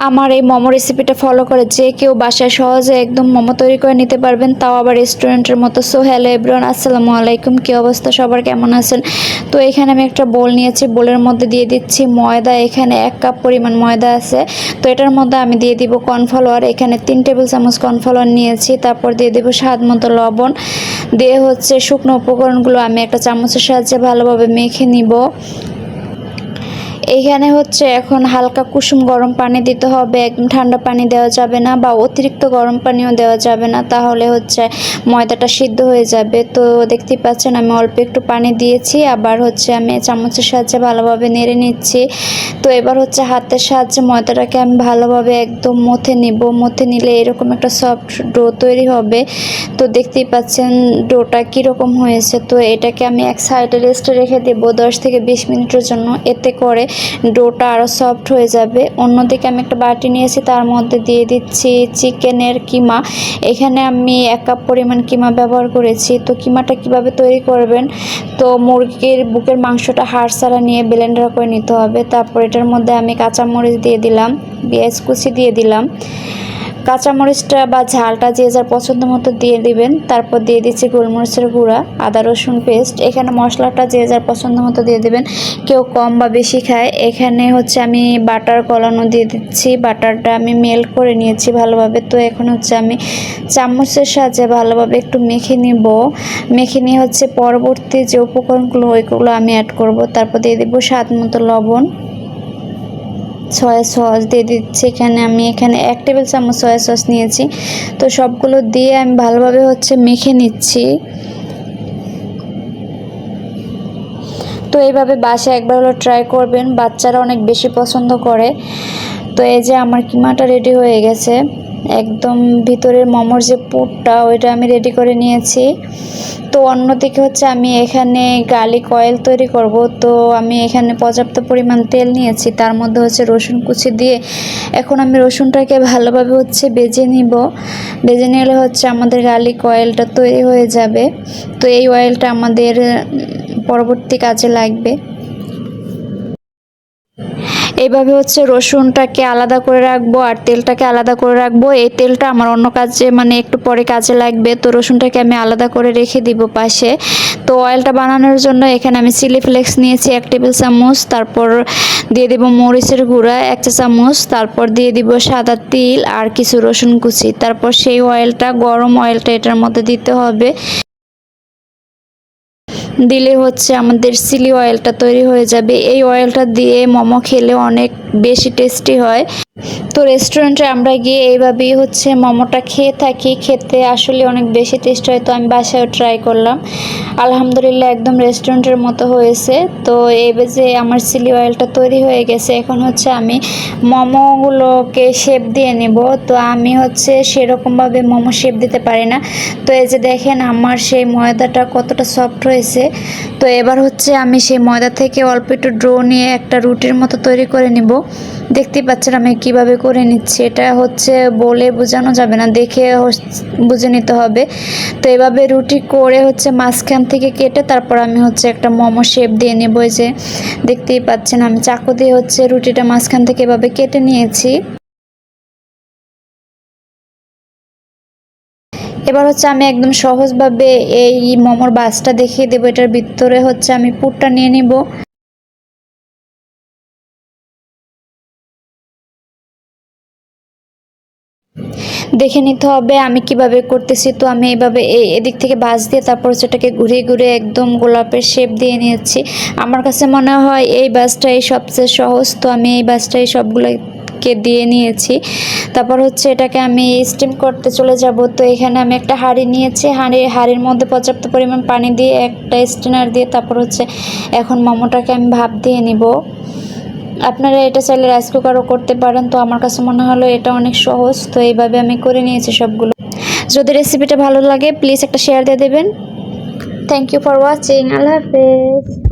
আমার এই মোমো রেসিপিটা ফলো করে যে কেউ বাসায় সহজে একদম মোমো তৈরি করে নিতে পারবেন, তাও আবার রেস্টুরেন্টের মতো। সো হ্যালো এভরিওয়ান, আসসালামু আলাইকুম। কী অবস্থা সবার, কেমন আছেন? তো এখানে আমি একটা বোল নিয়েছি, বোলের মধ্যে দিয়ে দিচ্ছি ময়দা। এখানে 1 কাপ পরিমাণ ময়দা আছে। তো এটার মধ্যে আমি দিয়ে দিব কর্নফ্লাওয়ার। এখানে 3 টেবিল চামচ কর্নফ্লাওয়ার নিয়েছি। তারপর দিয়ে দেবো স্বাদ মতো লবণ। দিয়ে হচ্ছে শুকনো উপকরণগুলো আমি একটা চামচের সাহায্যে ভালোভাবে মেখে নিব। এইখানে হচ্ছে এখন হালকা কুসুম গরম পানি দিতে হবে, একদম ঠান্ডা পানি দেওয়া যাবে না বা অতিরিক্ত গরম পানিও দেওয়া যাবে না, তাহলে হচ্ছে ময়দাটা সিদ্ধ হয়ে যাবে। তো দেখতেই পাচ্ছেন আমি অল্প একটু পানি দিয়েছি, আবার হচ্ছে আমি চামচের সাহায্যে ভালোভাবে নেড়ে নিচ্ছি। তো এবার হচ্ছে হাতের সাহায্যে ময়দাটাকে আমি ভালোভাবে একদম মথে নিব। মথে নিলে এরকম একটা সফট ডো তৈরি হবে। তো দেখতেই পাচ্ছেন ডোটা কীরকম হয়েছে। তো এটাকে আমি এক সাইডে রেস্টে রেখে দেবো 10 থেকে 20 মিনিটের জন্য, এতে করে ডোটা আরও সফট হয়ে যাবে। অন্যদিকে আমি একটা বাটি নিয়েছি, তার মধ্যে দিয়ে দিচ্ছি চিকেনের কিমা। এখানে আমি 1 কাপ পরিমাণ কিমা ব্যবহার করেছি। তো কিমাটা কিভাবে তৈরি করবেন, তো মুরগির বুকের মাংসটা হাড় ছাড়া নিয়ে ব্লেন্ডার করে নিতে হবে। তারপর এটার মধ্যে আমি কাঁচামরিচ দিয়ে দিলাম, পেঁয়াজ কুচি দিয়ে দিলাম। কাঁচামরিচটা বা ঝালটা যে যার পছন্দ মতো দিয়ে দিবেন। তারপর দিয়ে দিচ্ছি গোলমরিচের গুঁড়া, আদা রসুন পেস্ট। এখানে মশলাটা যে যার পছন্দ মতো দিয়ে দিবেন, কেউ কম বা বেশি খায়। এখানে হচ্ছে আমি বাটার কলানো দিয়ে দিচ্ছি, বাটারটা আমি মেল্ট করে নিয়েছি ভালোভাবে। তো এখন হচ্ছে আমি চামচের সাহায্যে ভালোভাবে একটু মেখে নিব। মেখে নিয়ে হচ্ছে পরবর্তী যে উপকরণগুলো ওইগুলো আমি অ্যাড করব। তারপর দিয়ে দেবো স্বাদ মতো লবণ, সয়া সস দিয়ে দিচ্ছি। এখানে আমি 1 টেবিল চামচ সয়া সস নিয়েছি। তো সবগুলো দিয়ে আমি ভালোভাবে হচ্ছে মেখে নিচ্ছি। তো এইভাবে বাসায় একবার হলো ট্রাই করবেন, বাচ্চারা অনেক বেশি পছন্দ করে। তো এই যে আমার কিমাটা রেডি হয়ে গেছে, একদম ভিতরের মোমোর যে পুরটা ওইটা আমি রেডি করে নিয়েছি। তো অন্যদিকে হচ্ছে আমি এখানে গার্লিক অয়েল তৈরি করব। তো আমি এখানে পর্যাপ্ত পরিমাণ তেল নিয়েছি, তার মধ্যে হচ্ছে রসুন কুচি দিয়ে এখন আমি রসুনটাকে ভালোভাবে হচ্ছে ভেজে নিব। ভেজে নিলে হচ্ছে আমাদের গার্লিক অয়েলটা তৈরি হয়ে যাবে। তো এই অয়েলটা আমাদের পরবর্তী কাজে লাগবে। এইভাবে হচ্ছে রসুনটাকে আলাদা করে রাখবো আর তেলটাকে আলাদা করে রাখবো। এই তেলটা আমার অন্য কাজে মানে একটু পরে কাজে লাগবে। তো রসুনটাকে আমি আলাদা করে রেখে দিব পাশে। তো অয়েলটা বানানোর জন্য এখানে আমি চিলি ফ্লেক্স নিয়েছি 1 টেবিল চামচ। তারপর দিয়ে দিব মরিচের গুঁড়া 1 চা চামচ। তারপর দিয়ে দিব সাদা তিল আর কিছু রসুন কুচি। তারপর সেই অয়েলটা, গরম অয়েলটা এটার মধ্যে দিতে হবে। দিলে হচ্ছে আমাদের চিলি অয়েলটা তৈরি হয়ে যাবে। এই অয়েলটা দিয়ে মোমো খেলে অনেক বেশি টেস্টি হয়। তো রেস্টুরেন্টে আমরা গিয়ে এইভাবেই হচ্ছে মোমোটা খেয়ে থাকি, খেতে আসলে অনেক বেশি টেস্ট হয়। তো আমি বাসায়ও ট্রাই করলাম, আলহামদুলিল্লাহ একদম রেস্টুরেন্টের মতো হয়েছে। তো এই যে আমার চিলি অয়েলটা তৈরি হয়ে গেছে, এখন হচ্ছে আমি মোমোগুলোকে শেপ দিয়ে নেব। তো আমি হচ্ছে সেরকমভাবে মোমো শেপ দিতে পারি না। তো এই যে দেখেন আমার সেই ময়দাটা কতটা সফট হয়েছে। তো এবার হচ্ছে আমি সেই ময়দা থেকে অল্প একটু ডো নিয়ে একটা রুটির মতো তৈরি করে নিব। দেখতেই পাচ্ছেন আমি কিভাবে করে নিচ্ছি, এটা হচ্ছে বলে বোঝানো যাবে না, দেখে বুঝে নিতে হবে। তো এভাবে রুটি করে হচ্ছে মাঝখান থেকে কেটে তারপর আমি হচ্ছে একটা মোমো শেপ দিয়ে নেব। এই যে দেখতেই পাচ্ছেন আমি চাকু দিয়ে হচ্ছে রুটিটা মাঝখান থেকে এভাবে কেটে নিয়েছি। এবার হচ্ছে আমি একদম সহজভাবে এই মোমোর বাসটা দেখিয়ে দেবো। এটার ভিতরে হচ্ছে আমি পুরটা নিয়ে নিব। দেখে নিতে হবে আমি কিভাবে করতেছি। তো আমি এইভাবে এদিক থেকে বাস দিয়ে তারপর সেটাকে ঘুরিয়ে ঘুরিয়ে একদম গোলাপের শেপ দিয়ে নিয়েছি। আমার কাছে মনে হয় এই বাসটাই সবচেয়ে সহজ। তো আমি এই বাসটাই সবগুলোকে দিয়ে নিয়েছি। তারপর হচ্ছে এটাকে আমি স্টিম করতে চলে যাব। তো এখানে আমি একটা হাঁড়ি নিয়েছি, হাঁড়ির মধ্যে পর্যাপ্ত পরিমাণ পানি দিয়ে একটা স্টিনার দিয়ে তারপর হচ্ছে এখন মোমোটাকে আমি ভাপ দিয়ে নিব। আপনারা এটা চাইলে রাইস কুকারও করতে পারেন। তো আমার কাছে মনে হলো এটা অনেক সহজ। তো এইভাবে আমি করে নিয়েছি সবগুলো। যদি রেসিপিটা ভালো লাগে প্লিজ একটা শেয়ার দিয়ে দেবেন। Thank you for watching. আল্লাহ হাফেজ।